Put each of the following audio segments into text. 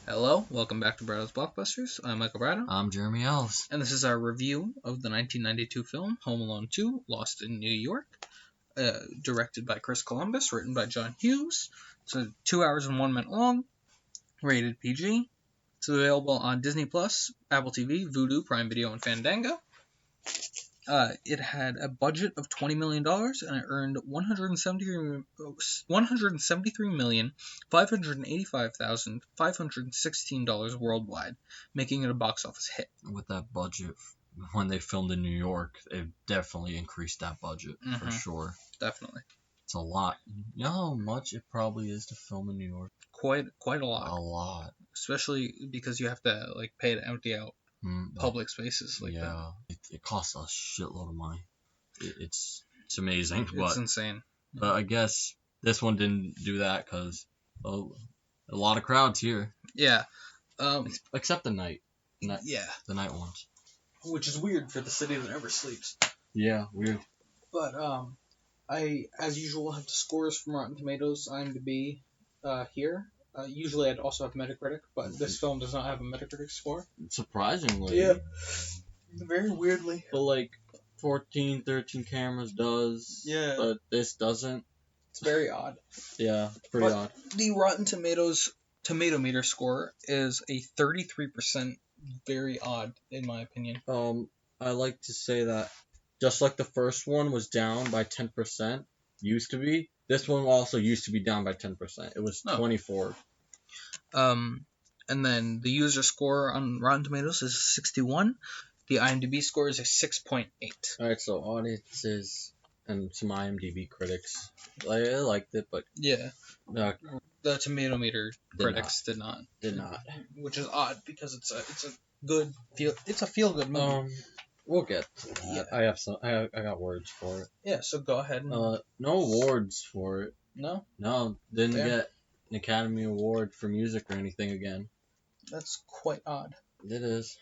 Hello, welcome back to Brado's Blockbusters. I'm Michael Brado, I'm Jeremy Ellis. and this is our review of the 1992 film Home Alone 2: Lost in New York, directed by Chris Columbus, written by John Hughes. It's 2 hours and 1 minute long, rated PG. It's available on Disney Plus, Apple TV, Vudu, Prime Video, and Fandango. It had a budget of $20 million and it earned $173,585,516 worldwide, making it a box office hit. With that budget, when they filmed in New York, it definitely increased that budget for sure. Definitely. It's a lot. You know how much it probably is to film in New York? Quite a lot. A lot. Especially because you have to pay to empty out public spaces like that. It costs a shitload of money. It's amazing. It's insane. But I guess this one didn't do that because a lot of crowds here. Yeah. Except the night. Yeah. The night ones. Which is weird for the city that never sleeps. Yeah, weird. But I, as usual, have the scores from Rotten Tomatoes, IMDb here. Usually I'd also have Metacritic, but this film does not have a Metacritic score. Surprisingly. Yeah. Very weirdly. But 14, 13 cameras does. Yeah. But this doesn't. It's very odd. Yeah, pretty odd. The Rotten Tomatoes tomato meter score is a 33%. Very odd, in my opinion. I like to say that just like the first one was down by 10%, used to be, this one also used to be down by 10%. It was 24. And then the user score on Rotten Tomatoes is 61. The IMDb score is a 6.8. Alright, so audiences and some IMDb critics, I liked it, but yeah, the tomato meter critics did not, which is odd because it's a good feel good movie. We'll get to that. Yeah. I got words for it. Yeah, so go ahead. No awards for it. No, didn't get an Academy Award for music or anything again. That's quite odd. It is.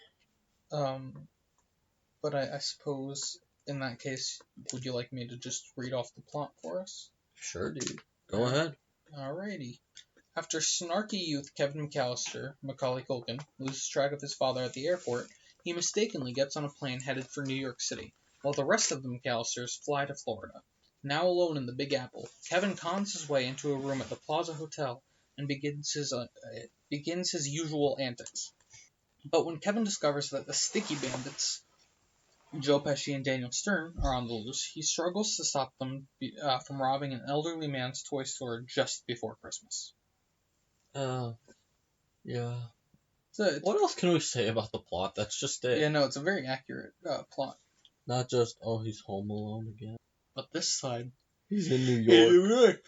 But I suppose in that case, would you like me to just read off the plot for us? Sure, dude. Go ahead. Alrighty. After snarky youth Kevin McAllister, Macaulay Culkin, loses track of his father at the airport, he mistakenly gets on a plane headed for New York City, while the rest of the McAllisters fly to Florida. Now alone in the Big Apple, Kevin cons his way into a room at the Plaza Hotel and begins his usual antics. But when Kevin discovers that the Sticky Bandits, Joe Pesci and Daniel Stern, are on the loose, he struggles to stop them from robbing an elderly man's toy store just before Christmas. Yeah. So what else can we say about the plot? That's just it. Yeah, no, it's a very accurate plot. Not just, he's home alone again. But this side, he's in New York.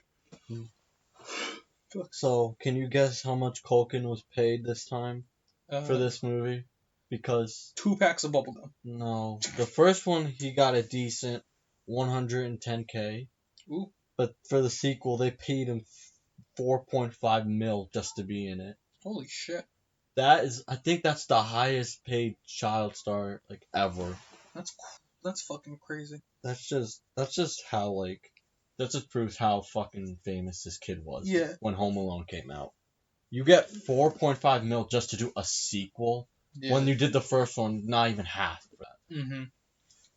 So, can you guess how much Culkin was paid this time for this movie? Because 2 packs of bubblegum. No, the first one he got a decent $110K. Ooh. But for the sequel, they paid him $4.5 million just to be in it. Holy shit! I think that's the highest paid child star ever. That's fucking crazy. That's just how that just proves how fucking famous this kid was. Yeah. When Home Alone came out, you get $4.5 million just to do a sequel. Yeah. When you did the first one, not even half of that. Mm-hmm.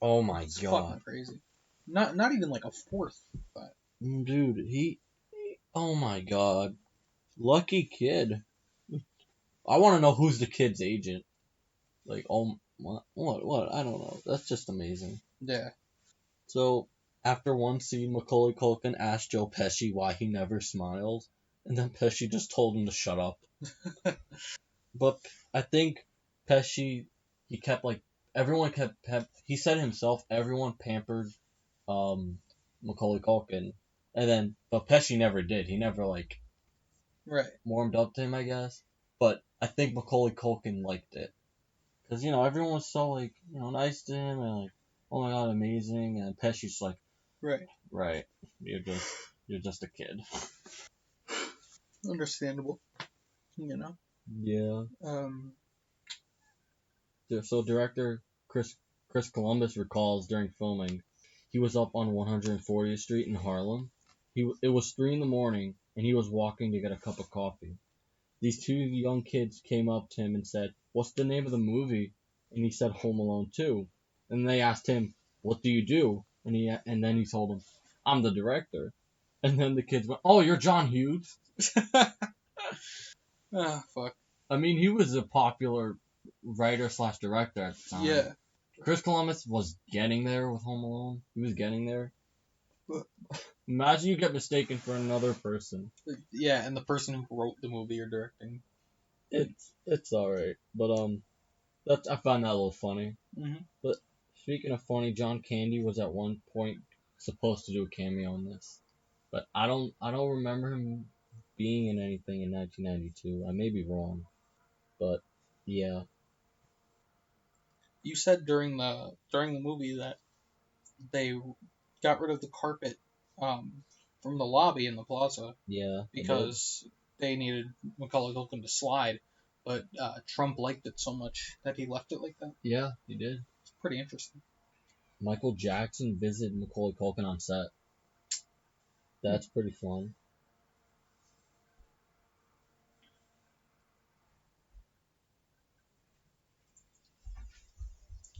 Oh my it's god. Fucking crazy. Not even a fourth of that. Dude, oh my god. Lucky kid. I want to know who's the kid's agent. What? I don't know. That's just amazing. Yeah. So, after one scene, Macaulay Culkin asked Joe Pesci why he never smiles, and then Pesci just told him to shut up. But I think Pesci, he kept everyone kept he said himself, everyone pampered Macaulay Culkin, but Pesci never did. He never right, warmed up to him, I guess. But I think Macaulay Culkin liked it, because everyone was so nice to him and oh my god, amazing, and Pesci's right, you're just a kid. Understandable, Yeah. So director Chris Columbus recalls during filming, he was up on 140th Street in Harlem. It was 3 a.m, and he was walking to get a cup of coffee. these two young kids came up to him and said, "What's the name of the movie?" And he said, "Home Alone 2." And they asked him, "What do you do?" And then he told them, "I'm the director." And then the kids went, "Oh, you're John Hughes?" Ah, fuck. I mean, he was a popular writer slash director at the time. Yeah. Chris Columbus was getting there with Home Alone. He was getting there. Imagine you get mistaken for another person. Yeah, and the person who wrote the movie or directing. It's alright, but I found that a little funny. Mhm. But speaking of funny, John Candy was at one point supposed to do a cameo in this, but I don't remember him being in anything in 1992. I may be wrong, but yeah. You said during the movie that they got rid of the carpet from the lobby in the plaza Yeah, because they needed Macaulay Culkin to slide, but Trump liked it so much that he left it like that. yeah, he did. It's pretty interesting. Michael Jackson visited Macaulay Culkin on set. That's pretty fun.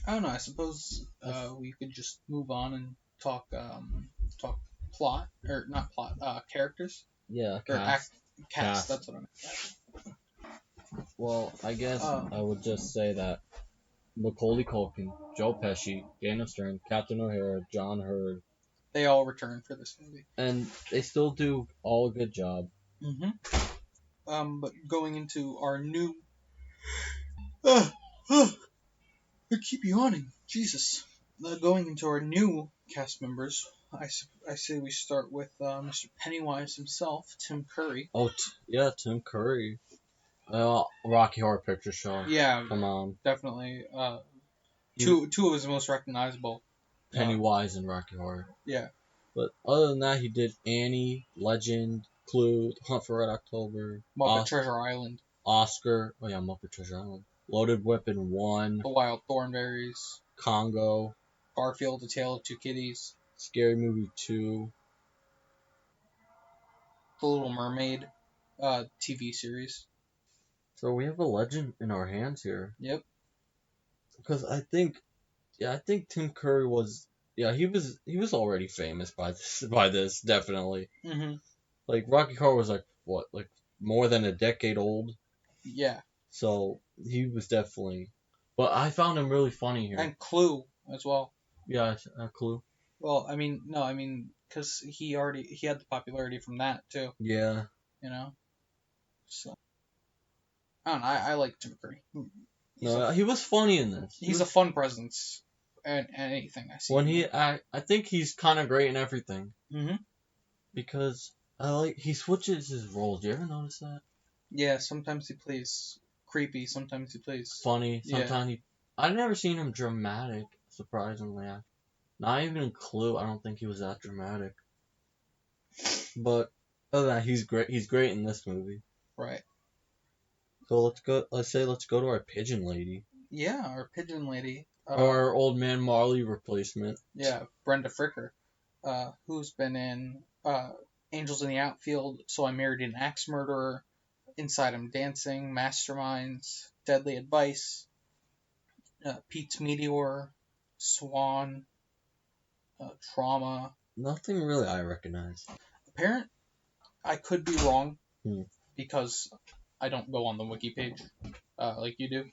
I don't know. I suppose we could just move on and talk plot or not plot characters Yeah, or cast. cast. That's what I meant. Well, I guess I would just say that Macaulay Culkin, Joe Pesci, Daniel Stern, Captain O'Hara, John Hurd, They all return for this movie. and they still do all a good job. But going into our new. I keep yawning. Jesus. Going into our new cast members, I say we start with Mr. Pennywise himself, Tim Curry. Oh, yeah, Tim Curry. Rocky Horror Picture Show. Yeah, Come on. definitely. Two of his most recognizable. Pennywise and Rocky Horror. Yeah. But other than that, he did Annie, Legend, Clue, Hunt for Red October, Muppet Treasure Island. Oscar. Oh yeah, Muppet Treasure Island. Loaded Weapon 1. The Wild Thornberrys. Congo. Garfield, A Tale of Two Kitties. Scary Movie 2. The Little Mermaid TV series. So we have a legend in our hands here. Yep. Because I think Tim Curry was, he was already famous by this definitely. Mhm. Like Rocky Horror was like more than a decade old. Yeah. So he was definitely, but I found him really funny here. And Clue as well. Yeah, Clue. Well, because he had the popularity from that too. Yeah. You know. So. I don't know. I like Tim Curry. He was funny in this. He's a fun presence in anything I see. When I think he's kind of great in everything. Mhm. Because he switches his roles. Do you ever notice that? Yeah. Sometimes he plays creepy. Sometimes he plays funny. Sometimes I've never seen him dramatic. Surprisingly, not even in Clue. I don't think he was that dramatic. But other than that, he's great. He's great in this movie. Right. So let's go to our pigeon lady. Yeah, our pigeon lady. Our old man Marley replacement. Yeah, Brenda Fricker, who's been in Angels in the Outfield, So I Married an Axe Murderer, Inside I'm Dancing, Masterminds, Deadly Advice, Pete's Meteor, Swan, Trauma. Nothing really I recognize. I could be wrong because I don't go on the wiki page like you do.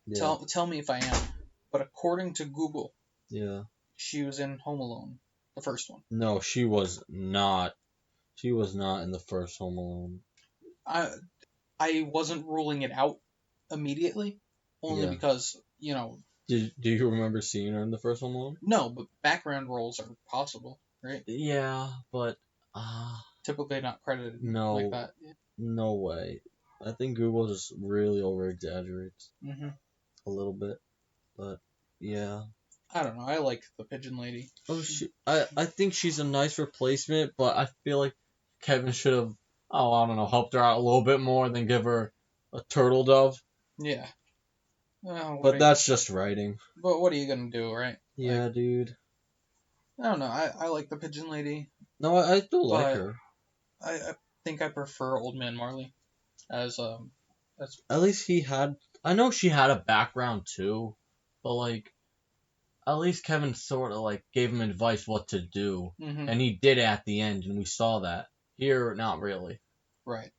Yeah. Tell me if I am. But according to Google, she was in Home Alone, the first one. No, she was not. She was not in the first Home Alone. I wasn't ruling it out immediately, only because, Do you remember seeing her in the first Home Alone? No, but background roles are possible, right? Yeah, but typically not credited like that. No way. I think Google just really over exaggerates a little bit, but yeah. I don't know. I like the pigeon lady. I think she's a nice replacement, but I feel like Kevin should have, I don't know, helped her out a little bit more than give her a turtle dove. Yeah. But that's just writing. But what are you gonna do, right? Yeah, dude. I don't know. I like the pigeon lady. No, I do like her. I think I prefer Old Man Marley. as At least he had. I know she had a background too, but like at least Kevin sort of like gave him advice what to do, and he did at the end, and we saw that. Here, not really. Right.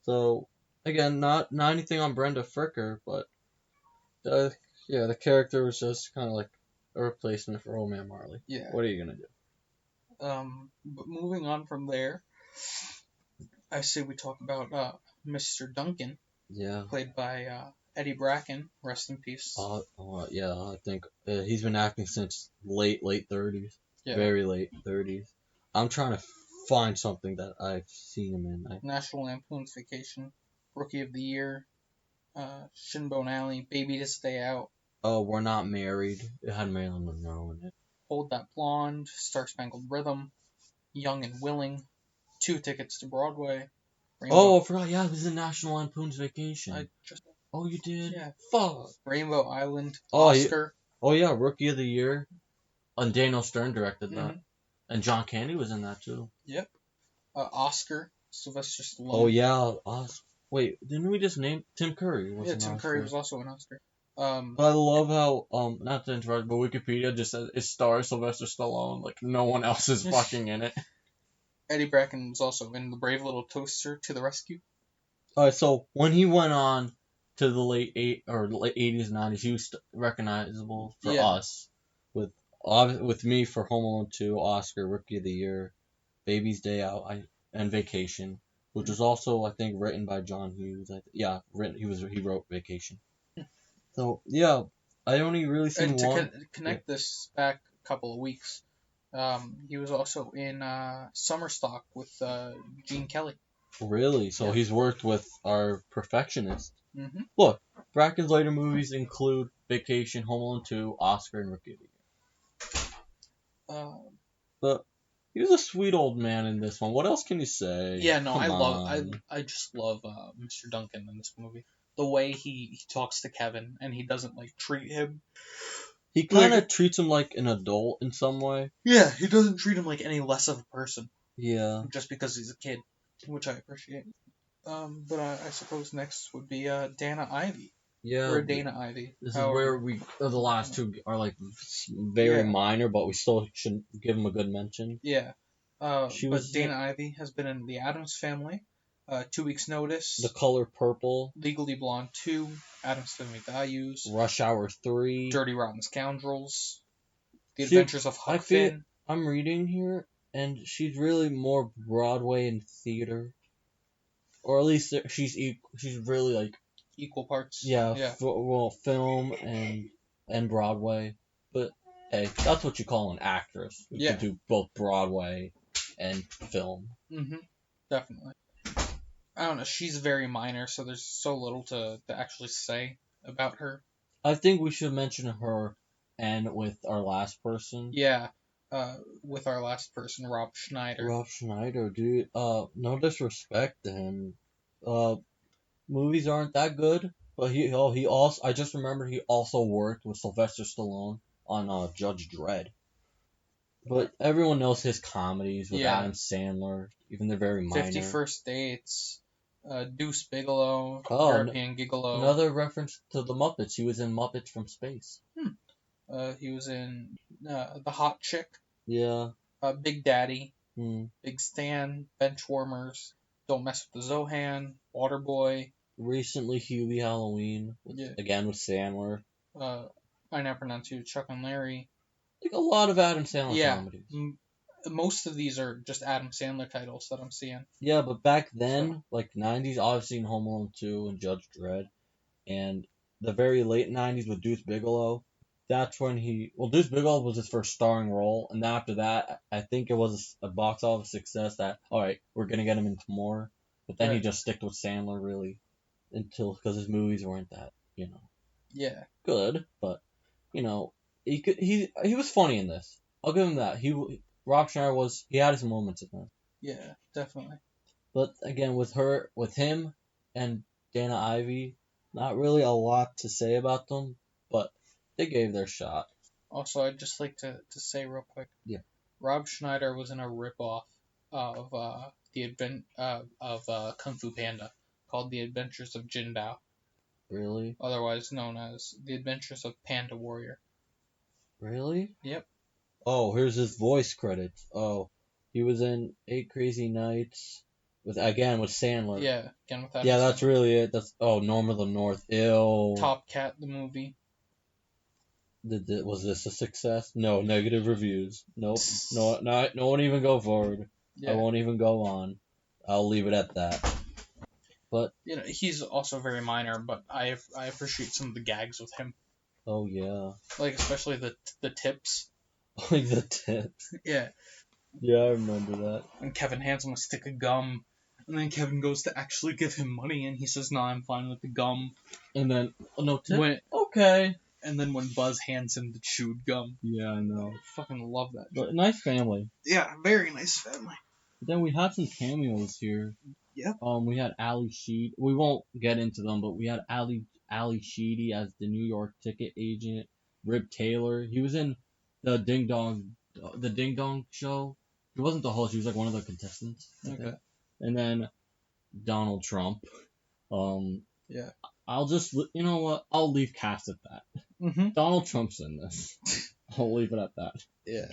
So again, not anything on Brenda Fricker, but the character was just kind of like a replacement for Old Man Marley. Yeah. What are you gonna do? But moving on from there, I say we talk about Mr. Duncan, Yeah. played by Eddie Bracken. Rest in peace. Yeah, I think he's been acting since late 30s. Yeah. Very late 30s. I'm trying to find something that I've seen him in. National Lampoon's Vacation, Rookie of the Year, Shinbone Alley, Baby to Stay Out. Oh, We're Not Married. It had Marilyn Monroe in it. Hold That Blonde, Star Spangled Rhythm, Young and Willing, 2 Tickets to Broadway. Rainbow. I forgot. Yeah, it was in National Lampoon's Vacation. Oh, you did? Yeah. Fuck. Rainbow Island, Oscar. Yeah, Rookie of the Year. And Daniel Stern directed that. And John Candy was in that too. Yep. Oscar, Sylvester Stallone. Oh yeah, wait, didn't we just name Tim Curry? Tim Curry was also an Oscar. But I love how not to interrupt, but Wikipedia just says it stars Sylvester Stallone. Like no one else is fucking in it. Eddie Bracken was also in The Brave Little Toaster, To the Rescue. Alright, so when he went on to the late 80s and 90s, he was recognizable for us. With me for Home Alone 2, Oscar, Rookie of the Year, Baby's Day Out, and Vacation, which was also I think written by John Hughes. He wrote Vacation. So yeah, I only really seen one. And to connect this back a couple of weeks, he was also in Summer Stock with Gene Kelly. Really? So he's worked with our perfectionist. Mm-hmm. Look, Bracken's later movies include Vacation, Home Alone 2, Oscar, and Rookie of the Year. But he was a sweet old man in this one. What else can you say? Yeah, no, I just love Mr. Duncan in this movie. The way he talks to Kevin and he doesn't like treat him. He kind of treats him like an adult in some way. Yeah, he doesn't treat him like any less of a person. Yeah. Just because he's a kid, which I appreciate. But I suppose next would be Dana Ivey. Yeah. Or Dana Ivey. This is where the last two are like very minor, but we still should give them a good mention. Yeah. Dana Ivey has been in The Addams Family, 2 Weeks Notice, The Color Purple, Legally Blonde 2, Addams Family Values, Rush Hour 3, Dirty Rotten Scoundrels, The Adventures of Huck Finn. I'm reading here, and she's really more Broadway and theater, or at least she's really like equal parts. Yeah. Film and Broadway, but hey, that's what you call an actress. You can do both Broadway and film. Definitely. I don't know. She's very minor, so there's so little to actually say about her. I think we should mention her and with our last person. Yeah. With our last person, Rob Schneider. Rob Schneider, dude. No disrespect to him. Movies aren't that good, but he also, I just remembered he also worked with Sylvester Stallone on Judge Dredd. But everyone knows his comedies with Adam Sandler, even they're very minor. 50 First Dates, Deuce Bigalow, European Gigolo. Another reference to the Muppets. He was in Muppets from Space. He was in The Hot Chick. Yeah. Big Daddy. Big Stan. Benchwarmers. Don't Mess with the Zohan. Waterboy. Recently, Hubie Halloween. Again with Sandler. I Now Pronounce You, Chuck and Larry. Like a lot of Adam Sandler comedies. Most of these are just Adam Sandler titles that I'm seeing. Yeah, but back then, like 90s, obviously in Home Alone 2 and Judge Dredd, and the very late 90s with Deuce Bigalow, that's when Deuce Bigalow was his first starring role, and after that, I think it was a box office success that, alright, we're gonna get him into more, but then he just sticked with Sandler, really, because his movies weren't that, good, but, he was funny in this. I'll give him that. Rob Schneider had his moments in this. Yeah, definitely. But again, with him and Dana Ivey, not really a lot to say about them, but they gave their shot. Also, I'd just like to say real quick. Yeah. Rob Schneider was in a ripoff of Kung Fu Panda. called The Adventures of Jin Dao, Really? otherwise known as The Adventures of Panda Warrior. Really? Yep. Oh, here's his voice credits. Oh, he was in 8 Crazy Nights with Sandler. Yeah, again with Adam Yeah, that's Sandler. really it. That's Norm of the North. Ew. Top Cat, the movie. Was this a success? No, negative reviews. Nope. No, no one even go forward. Yeah. I won't even go on. I'll leave it at that. But he's also very minor, but I appreciate some of the gags with him. oh yeah, Like especially the tips. like the tips. Yeah. Yeah, I remember that. And Kevin hands him a stick of gum, and then Kevin goes to actually give him money, and he says, "No, I'm fine with the gum." And then no tip. Okay. And then when Buzz hands him the chewed gum. Yeah, I know. I fucking love that. But nice family. Yeah, very nice family. But then we had some cameos here. Yep. We had Ali Sheedy. We won't get into them, but we had Ali Sheedy as the New York ticket agent. Rip Taylor. He was in the Ding Dong show. He wasn't the host. He was like one of the contestants. I think. And then Donald Trump. Yeah. I'll just, you know what? I'll leave cast at that. Mm-hmm. Donald Trump's in this. I'll leave it at that. Yeah.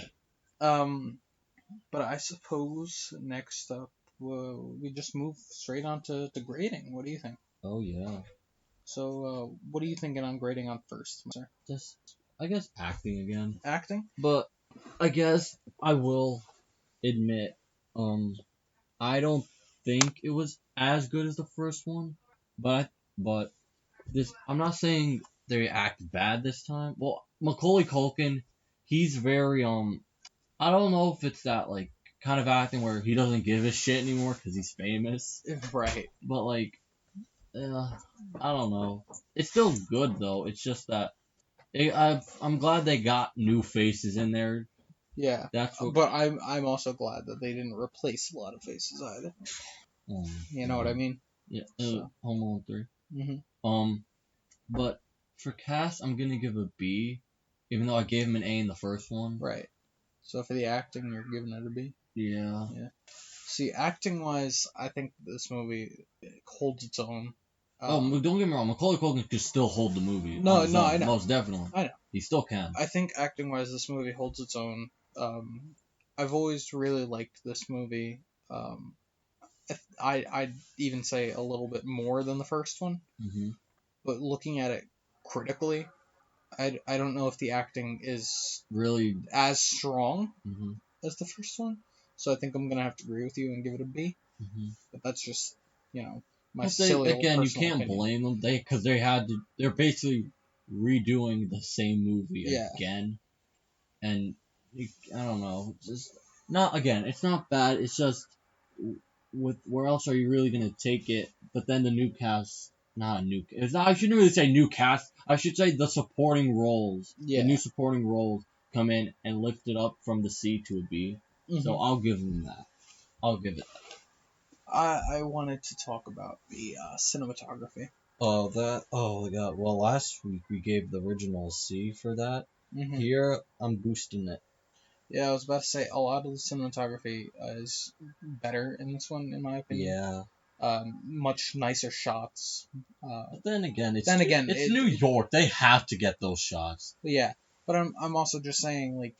But I suppose next up, we just move straight on to grading. What do you think? Oh yeah. So, what are you thinking on grading on first, sir? Just, I guess acting again. Acting? But I guess I will admit, I don't think it was as good as the first one, but I'm not saying they act bad this time. Well, Macaulay Culkin, he's very I don't know if it's that like kind of acting where he doesn't give a shit anymore because he's famous, Right. but like, I don't know. It's still good though. It's just that I'm glad they got new faces in there. Yeah. That's what. But I'm also glad that they didn't replace a lot of faces either. You know what I mean? Yeah. So. Home Alone 3. Mm-hmm. But for cast, I'm gonna give a B, even though I gave him an A in the first one. Right. So for the acting, you're giving it a B? Yeah. Yeah. See, acting-wise, I think this movie holds its own. Don't get me wrong, Macaulay Culkin could still hold the movie. No, I know. Most definitely. I know. He still can. I think acting-wise, this movie holds its own. I've always really liked this movie. I'd even say a little bit more than the first one. Mm-hmm. But looking at it critically, I don't know if the acting is really as strong mm-hmm. as the first one. So I think I'm going to have to agree with you and give it a B. Mm-hmm. But that's just, my silly old again, you personal can't opinion. blame them. Because they're basically redoing the same movie again. And I don't know. Just it's not bad. It's just where else are you really going to take it? But then the new cast, I shouldn't really say new cast. I should say the supporting roles. Yeah. The new supporting roles come in and lift it up from the C to a B. Mm-hmm. So I'll give them that. I'll give it that. I wanted to talk about the cinematography. Oh my god. Well, last week we gave the original C for that. Mm-hmm. Here, I'm boosting it. Yeah, I was about to say, a lot of the cinematography is better in this one, in my opinion. Yeah. Much nicer shots. But then again, it's it, New York. They have to get those shots. Yeah, but I'm also just saying, like,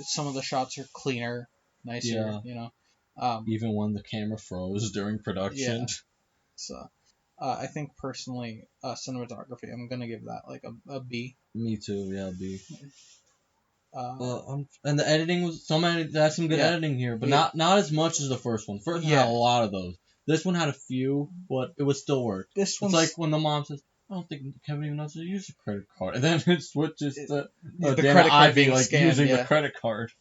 some of the shots are cleaner, nicer, even when the camera froze during production. Yeah. So, I think personally, cinematography, I'm gonna give that like a B. Me too. Yeah, B. And the editing was some good editing here, but not as much as the first one. First one had a lot of those. This one had a few, but it would still work. It's like when the mom says, "I don't think Kevin even knows how to use a credit card," and then it switches to the credit card being scanned, using the credit card.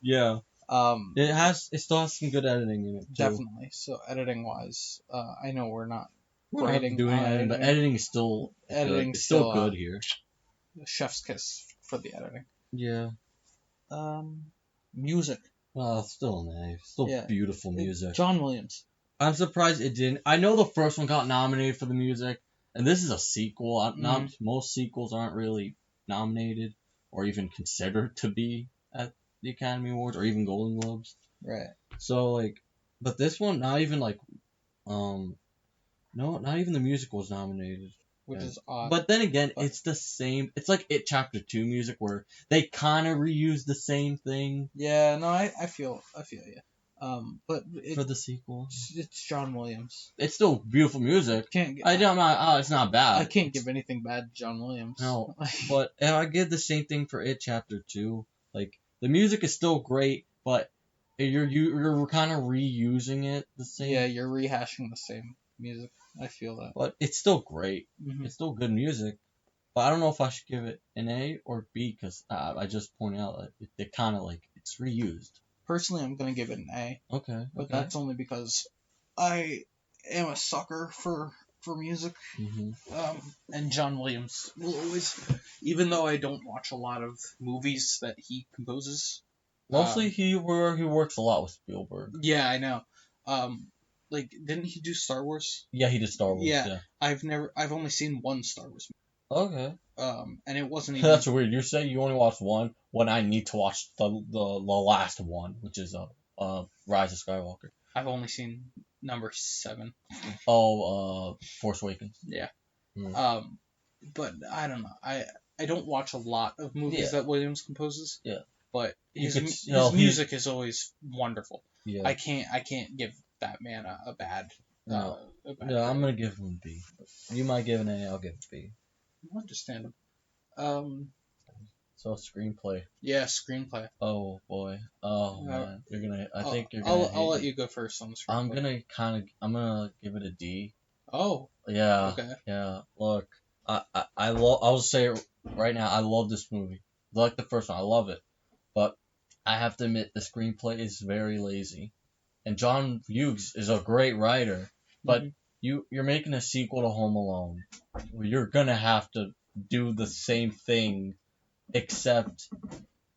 Yeah. It still has some good editing in it too. Definitely. So editing wise, I know we're not doing editing, but editing is still good here. Chef's kiss for the editing. Yeah. Music. Still nice. Still beautiful music. John Williams. I'm surprised it didn't. I know the first one got nominated for the music, and this is a sequel. Most sequels aren't really nominated or even considered to be at the Academy Awards or even Golden Globes. Right. So but this one not even No, not even the musical was nominated. which Yeah. is odd. But then again, But- it's the same. It's like It Chapter 2 music where they kind of reuse the same thing yeah, no, I feel you. But for the sequel. it's John Williams. It's still beautiful music. Can't I'm not. It's not bad. I can't give anything bad to John Williams. No, but I give the same thing for It Chapter 2. Like the music is still great, but you're kind of reusing it the same. yeah, you're rehashing the same music. I feel that. But it's still great. Mhm. It's still good music. But I don't know if I should give it an A or B because I just pointed out that it kind of like it's reused. Personally, I'm gonna give it an A, Okay. but Okay. that's only because I am a sucker for music. And John Williams will always, even though I don't watch a lot of movies that he composes. Mostly he works a lot with Spielberg. Yeah, I know. Like, didn't he do Star Wars? Yeah, he did Star Wars. Yeah. Yeah. I've only seen one Star Wars Okay. movie. And it wasn't even. That's weird. You say you only watched one when I need to watch the last one, which is Rise of Skywalker. I've only seen number 7. Force Awakens. Yeah. Mm. But I don't know. I don't watch a lot of movies Yeah. that Williams composes. Yeah. But his his music is always wonderful. Yeah. I can't give that man a bad. No. A bad Yeah, I'm gonna give him a B. You might give an A. I'll give a B. Understandable. So screenplay. Yeah, screenplay. Oh boy. Oh man. You're gonna. I think you're I'll gonna. I'll let you go first on the screenplay. I'm gonna give it a D. Oh. Yeah. Okay. Yeah. Look, I'll say it right now. I love this movie. Like the first one, I love it. But I have to admit, the screenplay is very lazy. And John Hughes is a great writer, but you're making a sequel to Home Alone. You're gonna have to do the same thing, except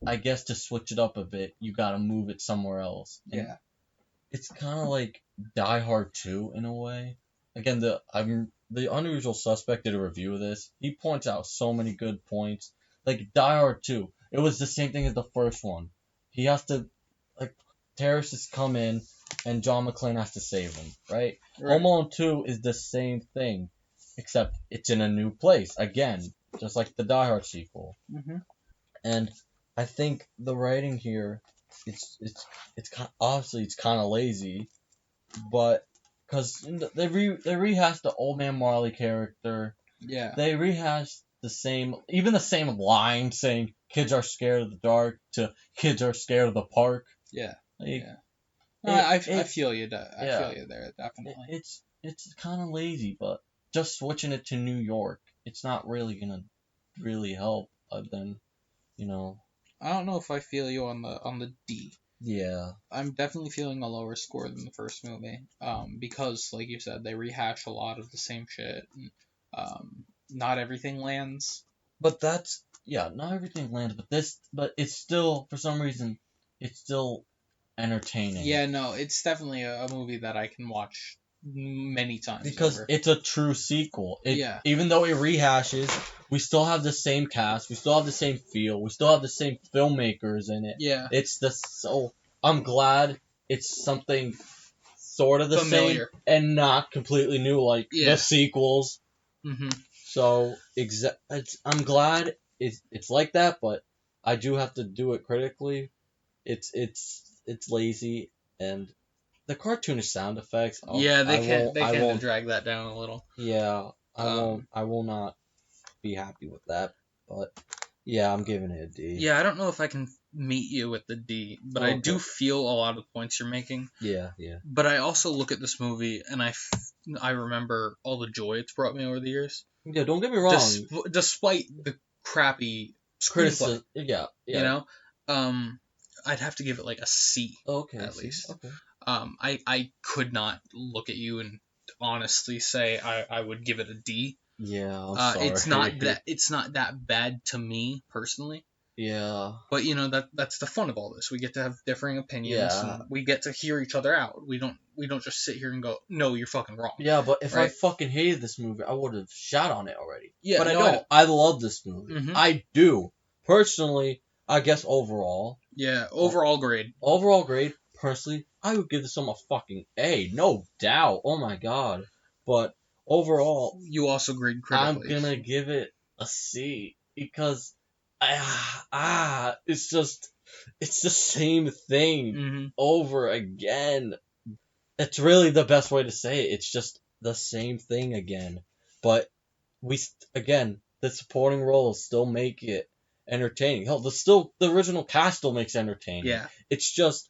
I guess to switch it up a bit, you gotta move it somewhere else. And Yeah. it's kind of like Die Hard 2 in a way. Again, the Unusual Suspect did a review of this. He points out so many good points. Like Die Hard 2, it was the same thing as the first one. He has to, like, terrorists come in, and John McClane has to save them, right? Home Alone 2 is the same thing, except it's in a new place again, just like the Die Hard sequel. Mm-hmm. And I think the writing here, it's obviously it's kind of lazy, but because they rehashed the Old Man Marley character. Yeah. They rehashed the same line saying kids are scared of the dark to kids are scared of the park. Yeah. Like, Yeah. I feel you. I feel you there, definitely. It's kind of lazy, but just switching it to New York, it's not really gonna really help. Other than, I don't know if I feel you on the D. Yeah. I'm definitely feeling a lower score than the first movie. Because like you said, they rehash a lot of the same shit. And, not everything lands. But not everything lands. But it's still, for some reason, it's still entertaining. Yeah, no, it's definitely a movie that I can watch many times. Because over. it's a true sequel. Yeah. Even though it rehashes, we still have the same cast, we still have the same feel, we still have the same filmmakers in it. Yeah. I'm glad it's something sort of the Familiar. same and not completely new like the sequels. Mm-hmm. So I'm glad it's like that, but I do have to do it critically. It's lazy and the cartoonish sound effects. They can drag that down a little. Yeah, I will not be happy with that. But yeah, I'm giving it a D. Yeah, I don't know if I can meet you with the D, but I do feel a lot of the points you're making. Yeah. But I also look at this movie and I remember all the joy it's brought me over the years. Yeah, don't get me wrong. Despite the crappy criticism. Yeah. You know, I'd have to give it like a C. Okay. At least. Okay. I could not look at you and honestly say I would give it a D. Yeah, I'm sorry. It's not that bad to me personally. Yeah. But that's the fun of all this. We get to have differing opinions. Yeah. And we get to hear each other out. We don't just sit here and go, no, you're fucking wrong. Yeah, but if I fucking hated this movie, I would have shot on it already. Yeah, but I don't. I love this movie. Mm-hmm. I do. Personally, I guess overall. Yeah, overall grade. Overall grade, personally, I would give this one a fucking A. No doubt. Oh my god. But overall, You also agreed I'm critically. gonna give it a C because it's the same thing Mm-hmm. over again. It's really the best way to say it. It's just the same thing again, but again, the supporting roles still make it entertaining. Hell, the original cast still makes it entertaining. Yeah. It's just,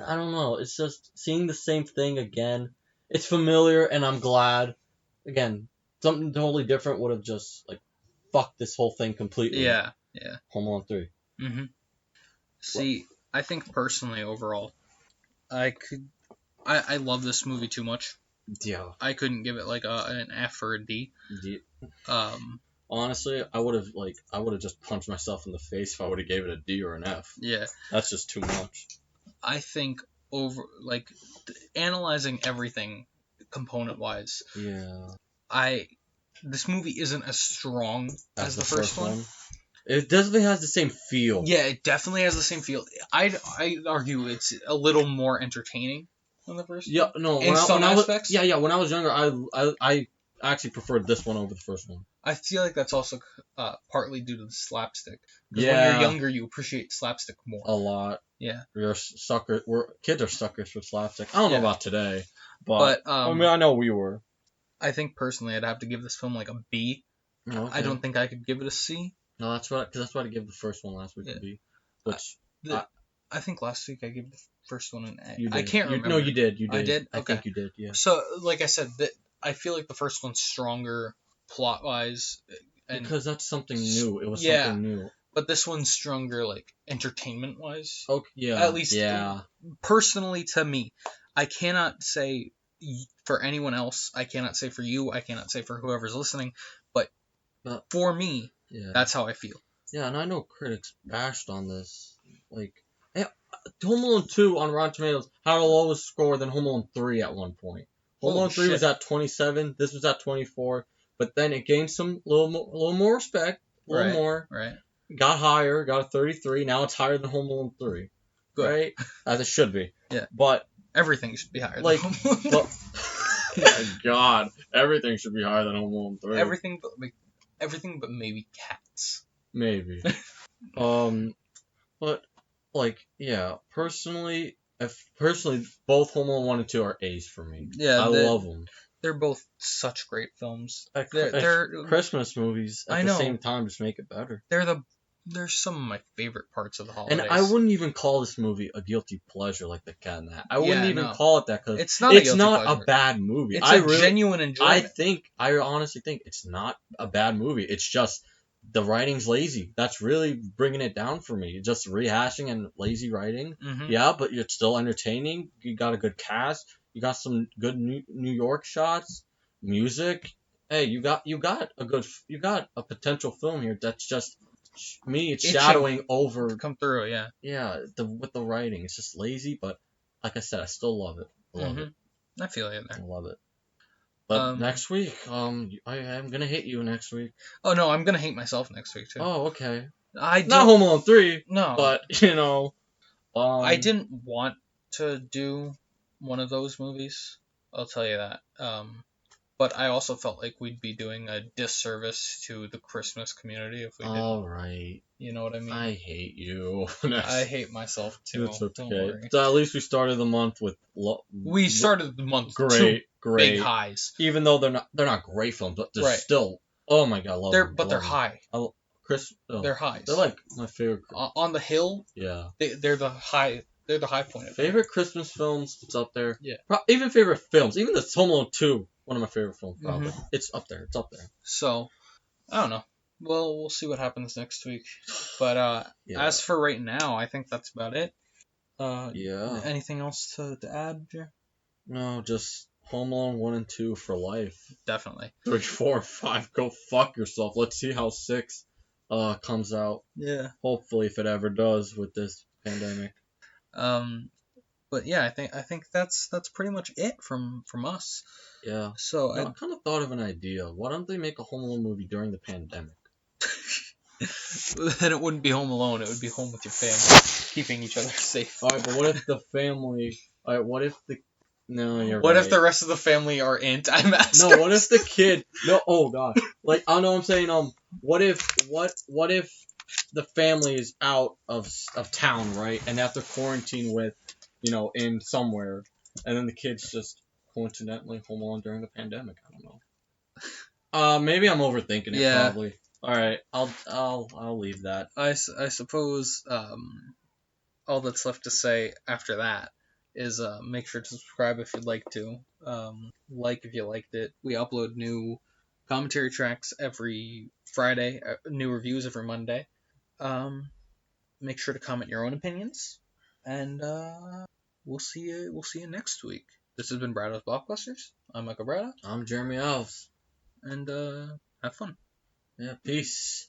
I don't know. It's just seeing the same thing again. It's familiar, and I'm glad. Again, something totally different would have just like fucked this whole thing completely. Yeah. Yeah. Home Alone 3. Mm-hmm. See, I think personally, overall, I love this movie too much. Yeah. I couldn't give it like an F or a D. Honestly, I would have just punched myself in the face if I would have gave it a D or an F. Yeah. That's just too much. I think analyzing everything component wise. Yeah. This movie isn't as strong as the first one. It definitely has the same feel. Yeah, it definitely has the same feel. I'd argue it's a little more entertaining than the first. Yeah, no. In some aspects. When I was younger, I actually preferred this one over the first one. I feel like that's also partly due to the slapstick. Because Yeah. when you're younger, you appreciate slapstick more. A lot. Yeah. Kids are suckers for slapstick. I don't know about today, but I I know we were. I think personally, I'd have to give this film like a B. Okay. I don't think I could give it a C. No, that's what I gave the first one last week a B. Which I think last week I gave the first one an A. You did. I can't remember. No, you did. You did. I did? I Okay. think you did. Yeah. So, like I said, I feel like the first one's stronger plot wise. Because that's something new. It was Yeah. something new. But this one's stronger, like entertainment wise. Okay. Yeah. At least, yeah. Personally, to me, I cannot say for anyone else. I cannot say for you. I cannot say for whoever's listening. But for me, that's how I feel. Yeah, and I know critics bashed on this. Like, Home Alone 2 on Rotten Tomatoes had a lower score than Home Alone 3 at one point. Home Alone 3 was at 27. This was at 24. But then it gained some little more respect. A little more. Right. Got higher. Got a 33. Now it's higher than Home Alone 3. Good. Right? As it should be. Yeah. But everything should be higher. Like, than Home Alone. but, my God, everything should be higher than Home Alone 3. Everything but maybe Cats. Maybe. But like, yeah, personally, both Home Alone 1 and 2 are A's for me. Yeah, I love them. They're both such great films. They're Christmas movies at the same time just make it better. They're some of my favorite parts of the holidays. And I wouldn't even call this movie a guilty pleasure like The Cat in the Hat. I wouldn't even call it that because it's not a bad movie. It's a genuine enjoyment. I honestly think it's not a bad movie. It's just the writing's lazy. That's really bringing it down for me. Just rehashing and lazy writing. Mm-hmm. Yeah, but it's still entertaining. You got a good cast. You got some good New York shots, music. Hey, you got a potential film here that's just me. It's shadowing over. Come through, yeah. Yeah, with the writing, it's just lazy. But like I said, I still love it. I feel you there. I love it. But next week, I am gonna hate you next week. Oh no, I'm gonna hate myself next week too. Oh, okay. Not Home Alone 3. No. But I didn't want to do one of those movies. I'll tell you that. But I also felt like we'd be doing a disservice to the Christmas community if we did. All right. You know what I mean? I hate you. I hate myself too. It's okay. Don't worry. So at least we started the month with. We started the month great big highs. Even though they're not great films, but they're still. Oh my God, I love them. They're high. They're highs. They're like my favorite. On the hill. Yeah. They're the high. They're the high point. Favorite Christmas films. It's up there. Yeah. Even favorite films. Even the Home Alone 2. One of my favorite films, probably. Mm-hmm. It's up there. So, I don't know. Well, we'll see what happens next week. But as for right now, I think that's about it. Yeah. Anything else to add, Jer? No, just Home Alone 1 and 2 for life. Definitely. 3, 4, 5. Go fuck yourself. Let's see how 6 comes out. Yeah. Hopefully, if it ever does with this pandemic. But yeah, I think that's pretty much it from us. Yeah. So I kind of thought of an idea. Why don't they make a Home Alone movie during the pandemic? Then it wouldn't be Home Alone. It would be home with your family, keeping each other safe. All right, but what if the family? All right, what if No, you're What right. if the rest of the family are anti-maskers? No, what if the kid? No, oh god. Like I know what I'm saying. What if the family is out of town, right, and they have to quarantine with, in somewhere, and then the kids just coincidentally home alone during the pandemic. I don't know. Maybe I'm overthinking it. Yeah. Probably. All right, I'll leave that. I suppose all that's left to say after that is make sure to subscribe if you'd like to. Like if you liked it. We upload new commentary tracks every Friday, new reviews every Monday. Make sure to comment your own opinions, and we'll see you. We'll see you next week. This has been Brado's Blockbusters. I'm Michael Brado, I'm Jeremy Alves. and have fun. Yeah, peace.